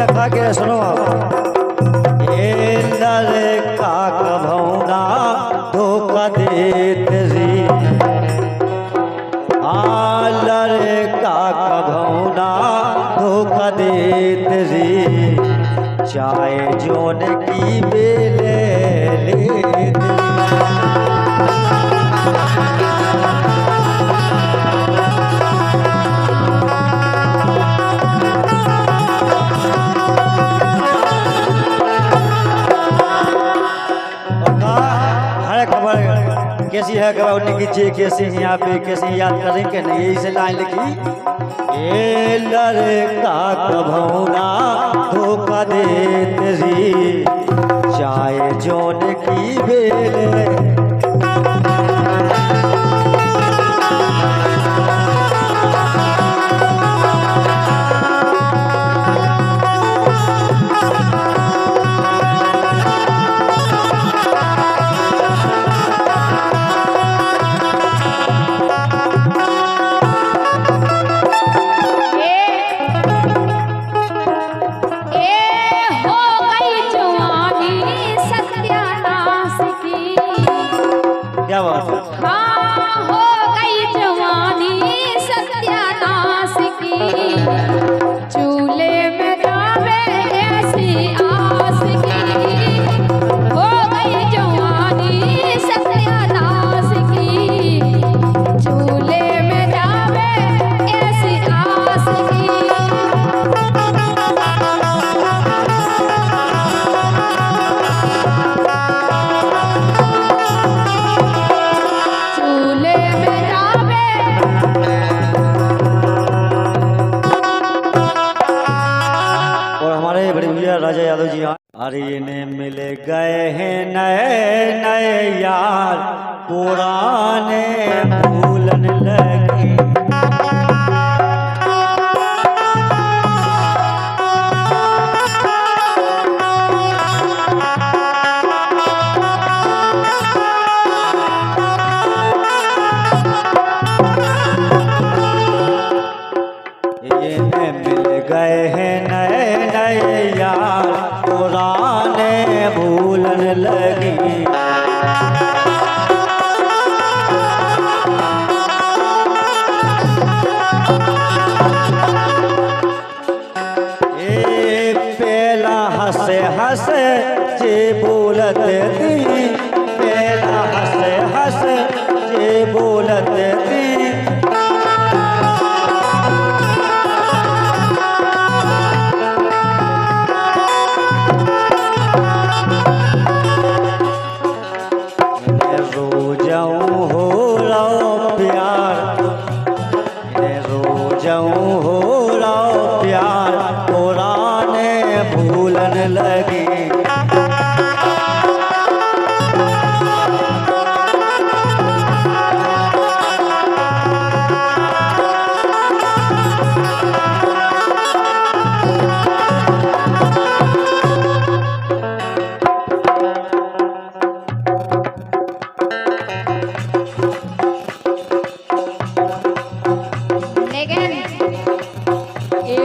भैया खा के सुनो आप। ये लड़का कभौना धोखा देत जी, हाँ लड़का कभौना धोखा देत जी, चाहे जोन की बेले लेत। कैसी है खबर उनकी चे कैसी यहाँ पे कैसी याद करेंगे नहीं, यही से लाइन लिखी। ये लड़का कभौना धोखा देत जी, चाहे जोन की बेले। क्या बात है? हाँ हो गई जवानी सत्यानाश की, चूल्हे में जावे ऐसी आस की। हो गई जवानी सत्यानाश की, चूल्हे में जावे ऐसी आस की। राजा यादव जी अरे ने मिल गए हैं नए नए यार, पुराने भूलन लगे। ये मिल गए हैं नए नए यार, पुराने भूलन लगी। ए पहला हंसे हंसे जे बोलत थी, पहला हंसे हंसे जे बोलत थी। हो रहा प्यार पुराने भूलन लगी।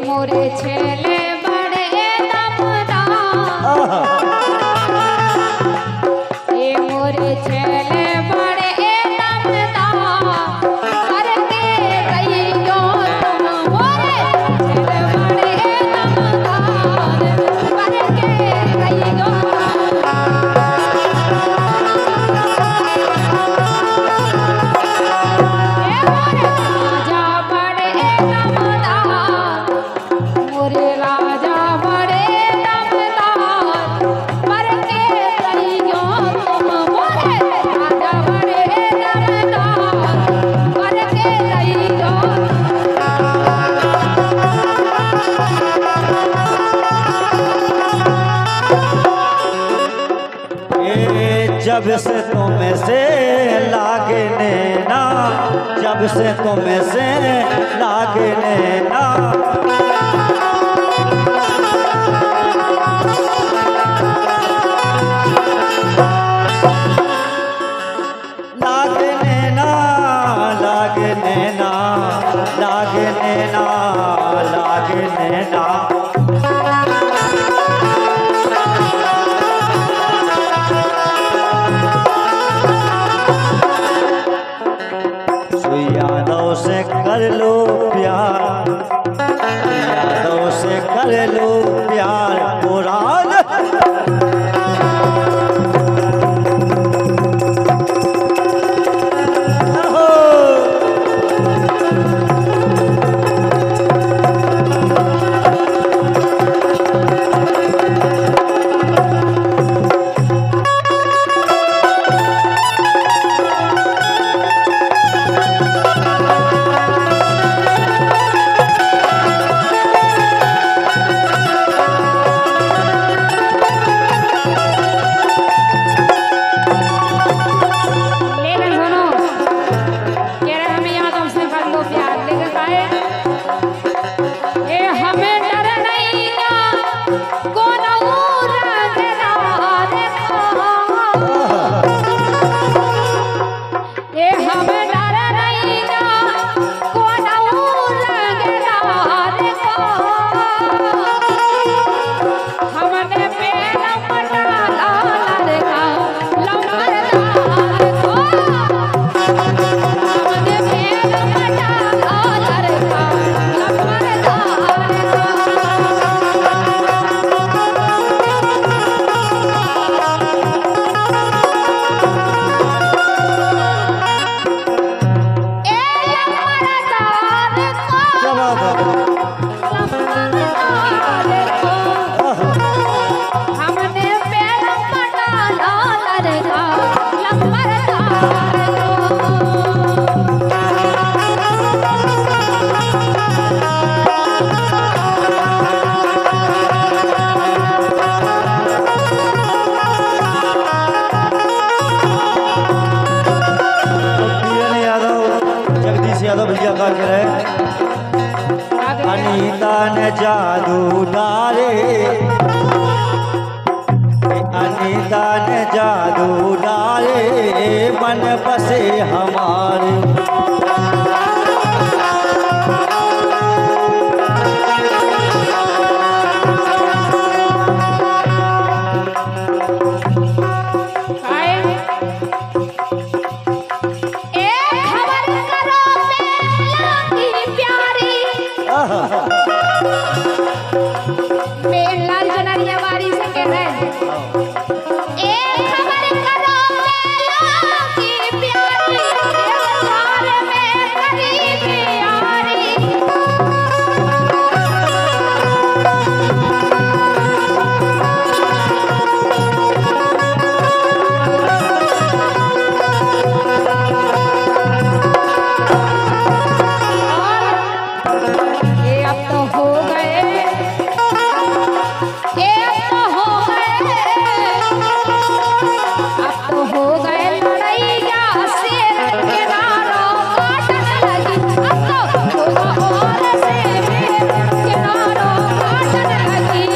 मोरे छेले बड़े दमदार, ए मोरे छेले बड़े दमदार, करके कहियो तुम मोरे छेले बड़े दमदार, करके कहियो जब से तुम्हें से लागने ना, जब से तुम्हें से लागने ना, लागने ना लागने ना लागने ना लागने ना। कर लो प्यार पुराण। लेकिन सुनो, कह रहे हमें यादों से कर लो प्यार, लेकिन काहे ए हमें डर नहीं ना कौन और रंगला देखो, ए हमें डर नहीं ना कौन और रंगला देखो, हमने पेड़ पटा लाल का लमरदा देखो, हमने पेड़ पटा लाल का लमरदा देखो। ए लमरदा देखो, क्या बात है? लमरदा देखो, हमने पेड़ पटा लाल का लमरदा किरण यादव, जगदीश यादव भैया का कह रहे देखो। अनीता ने जादू डाले, अनीता ने जादू डाले मन बसे हमारे। काहे ए खबर करो बेला की प्यारी, बेला जनरिया वारी से कह रहे ए खबर करो बेला की प्यारी, साल में करीब यारी। ये अब तो हो गए, ये अब तो हो गए, अब तो हो गए लड़ैया से किनारों काटने लगी, अब तो होगा और से किनारों काटने लगी।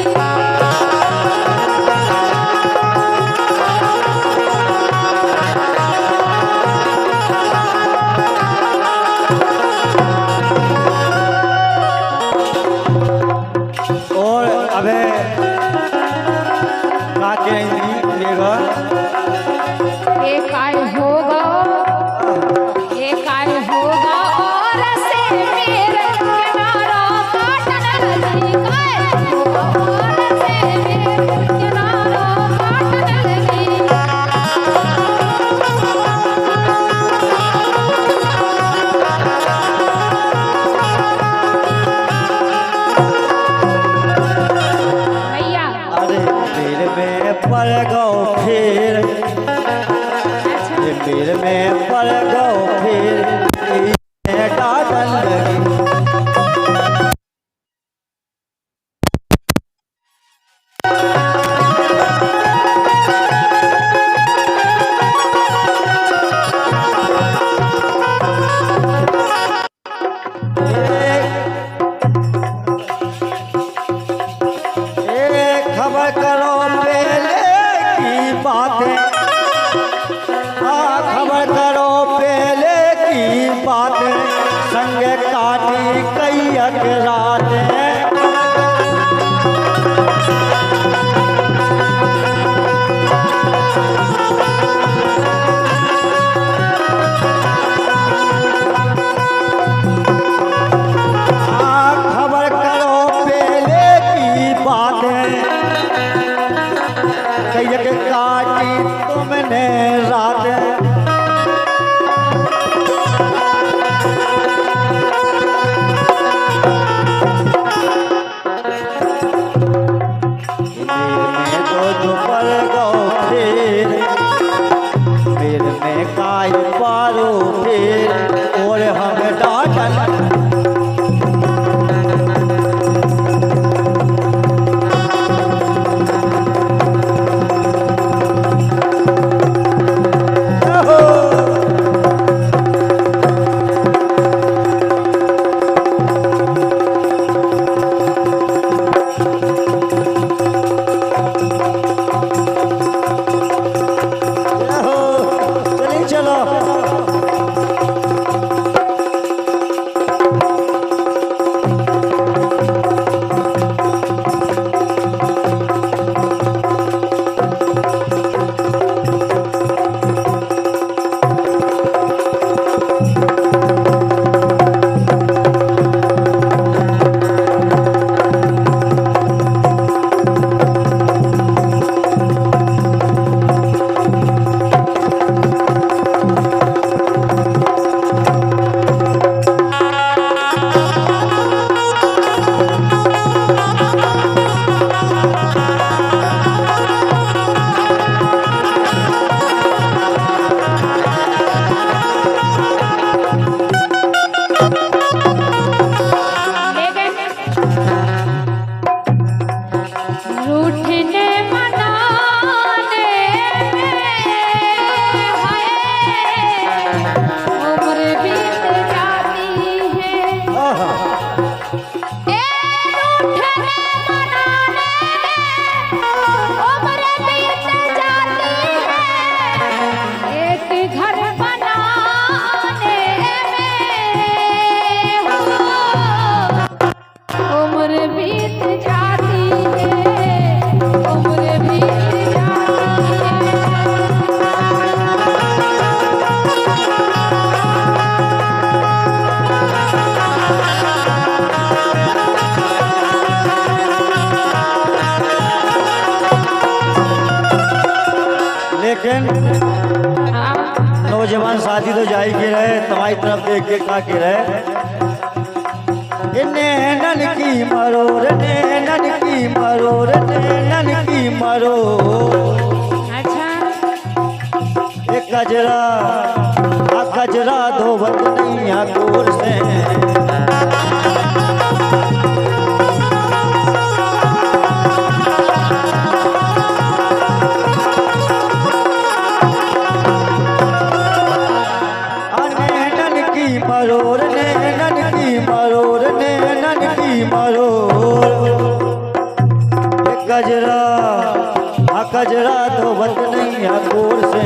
और अबे काके लेगा ये काय होगा, ये काय होगा और से मेरे किनारों काटने लगी, काय होगा और से मेरे किनारों काटने लगी। लेकिन नौजवान साथी तो जाई के रहे, तुम्हारी तरफ देख के का के रहे, नैनन की मरोर, नैनन की मरोर, नैनन की मरोर। अच्छा एक गजरा आ गजरा धोवत नैया गोर से, मरोर नैनन की मरोर, नैनन की मरोर। एक गजरा आ गजरा धोवत नैया गोर से,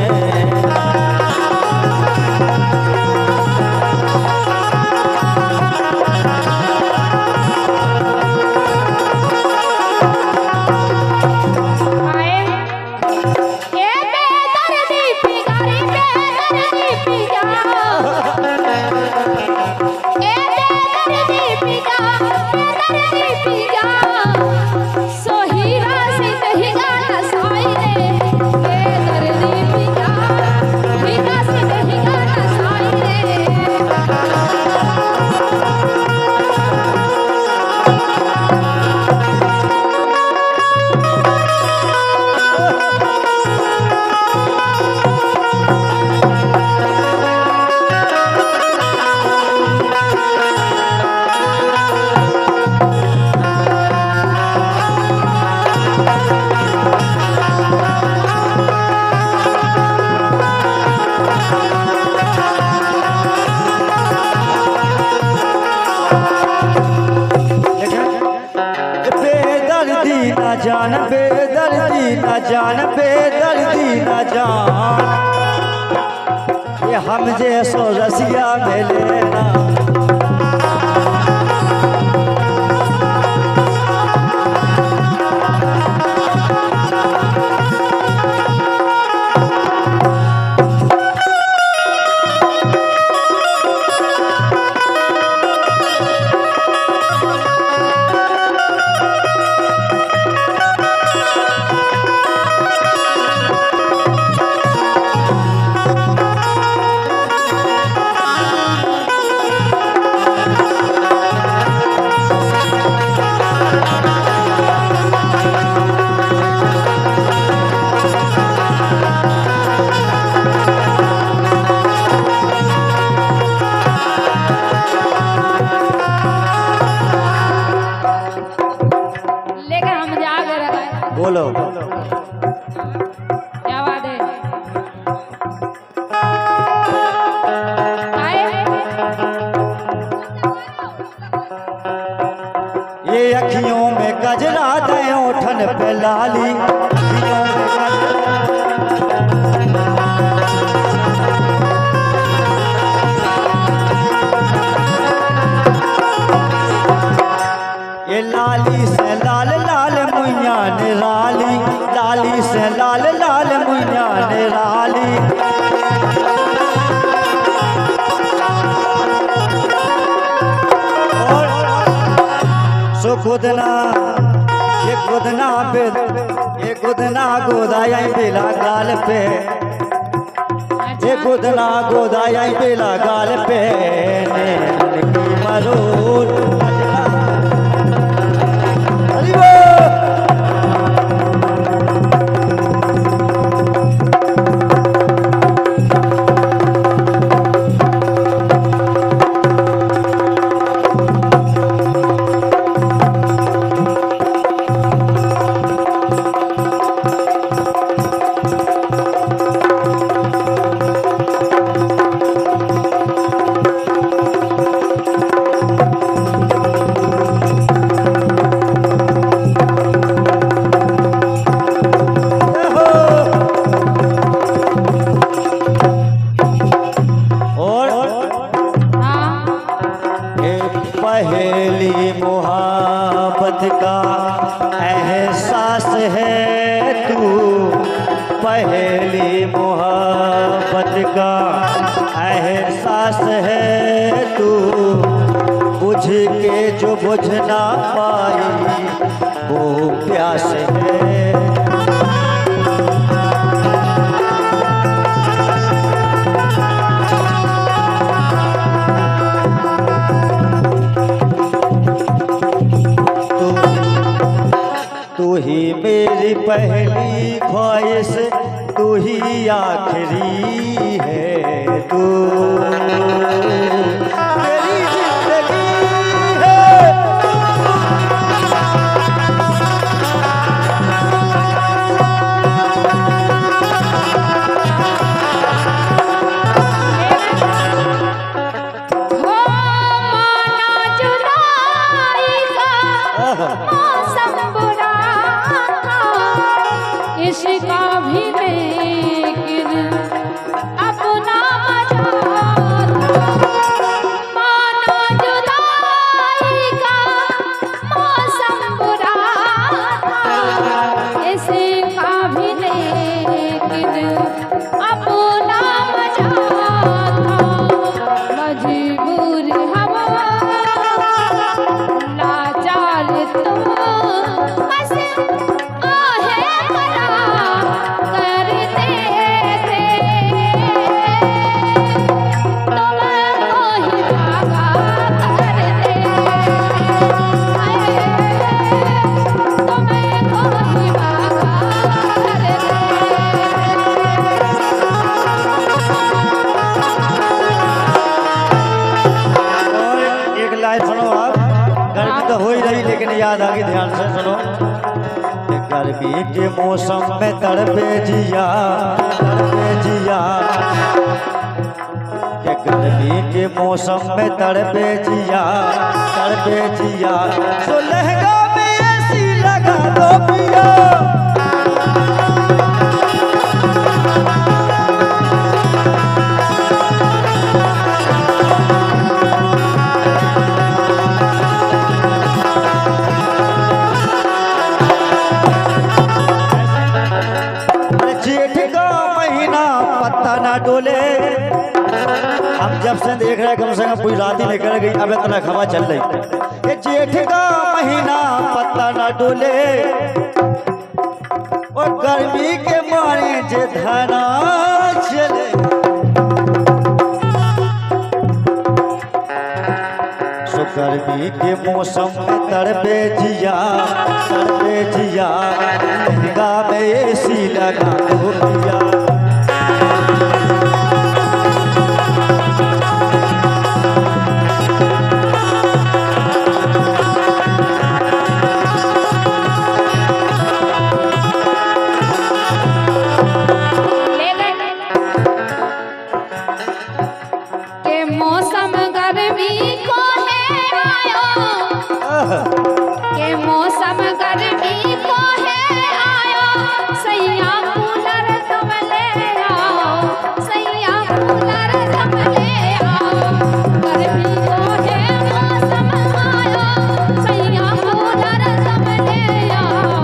जान बेदर्दी न जान, बेदर्दी न जान, ये हम जैसो रसिया में लेना। बोलो क्या बात है? ये अखियों में गजरा दे ओठन पे लाली, अखियों में ये लाली से लाल लाल मुइया निराली, लाली से लाल लाल मुइया निराली। सो खुदना ये खुदना पे ये खुदना गोदाया बेला गाल पे, ये खुदना गोदाया बेला गाल पे, नैनन की मरोर। एहसास है तू पहली मोहब्बत का एहसास है तू बुझ के जो बुझ ना पाई वो प्यास है। तू ही मेरी पहली ख्वाहिश तू ही आखिरी है तू मेरी जिंदगी है। हो माना जुदाई का मौसम बुरा था, इसका भी लेकिन अपना मजा था। माना जुदाई का मौसम बुरा था, इसका भी लेकिन अपना मजा था। मजबूर हम लाचार तुम बस आहे करा करते थे, तुमको ही धागा करते, तुमको ही धागा करते। और एक लाइन सुनो आप, गर्मी तो हो ही रही लेकिन याद आ गई, ध्यान से सुनो। गर्मी के मौसम में तड़पे जिया कि गर्मी के मौसम में तड़पे जिया तो लहंगा में ऐसी लगा दो पिया। जेठ का महीना पत्ता ना डोले, हम जब से देख रहे कम से कम पूरी रात ही निकल गई, अब इतना हवा चल रही। ये जेठ का महीना पत्ता ना डोले और गर्मी के मारे जे धाना चले। सो गर्मी के मौसम में तड़पे जिया लहंगा में एसी लगा दो पिया। के मौसम गर्मी को है आयो, के मौसम गर्मी को है आयो, सैया कूलर तुम ले आओ, सैया कूलर तुम ले आओ। गर्मी को है मौसम आयो, सैया कूलर तुम ले आओ,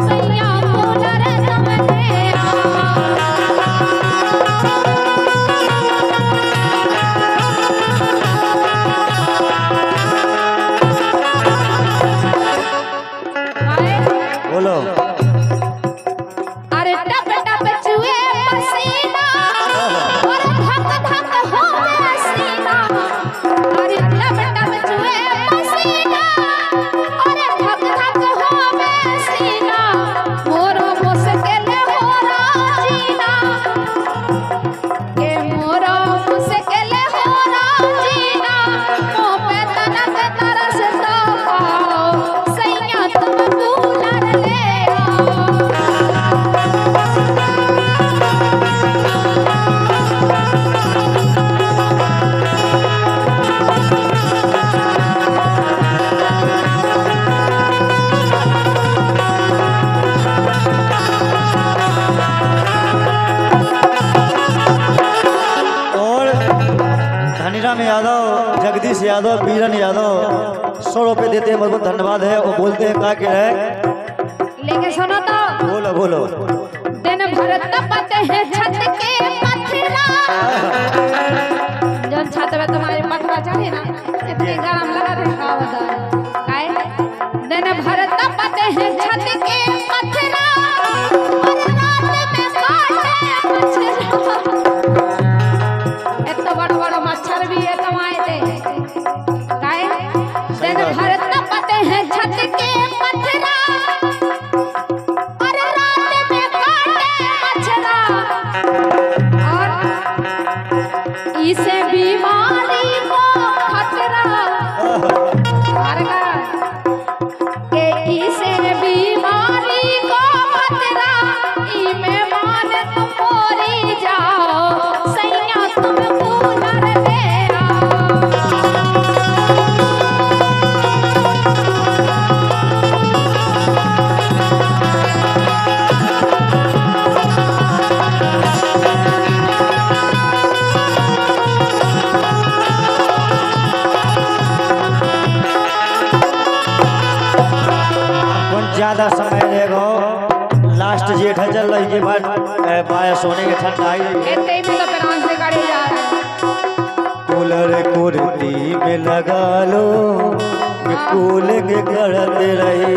सैया कूलर तुम ले आओ। बोलो अरे टप टप चुए पसीना और धक धक होवे सीना, अरे टप टप चुए पसीना और धक धक होवे सीना, मोरो मुश्किल हो रहा जीना, के मोरो मुश्किल हो रहा जीना, मुँह पे तनक तरस तो खाओ, सैया तुम कूलर ले आओ। और धनीराम यादव, जगदीश यादव, बीरन यादव, ₹100 देते हैं, बहुत धन्यवाद है। और बोलते हैं क्या कह रहे हैं, लेके सुनो तो बोलो बोलो। दिन भर तपते हैं छत के पथरा, जब छत पे तुम्हारी पथरा चढ़े ना इतनी गरम लगा रहेगा उधर काय। दिन भर तपते हैं छत के पथरा और रात में काटे मच्छर। इतना बड़ा बड़ा मच्छर भी है तुम्हारे काय। दिन भर तपते हैं छत के पथरा और रात में काटे मच्छरा, और इसे बीमारी को खतरा के इसे बीमारी को खतरा, इमे मान तुम मोरी जाओ सैया तुम कूलर ले आओ। ज्यादा समय रहेगा, लास्ट जेठ है चल रही के बाद बाया सोने के ठंड आई। इतने भी तो प्राण से गाड़ी जा रहा है। कूलर कुर्ती में लगा लो, कूलिंग करते रही।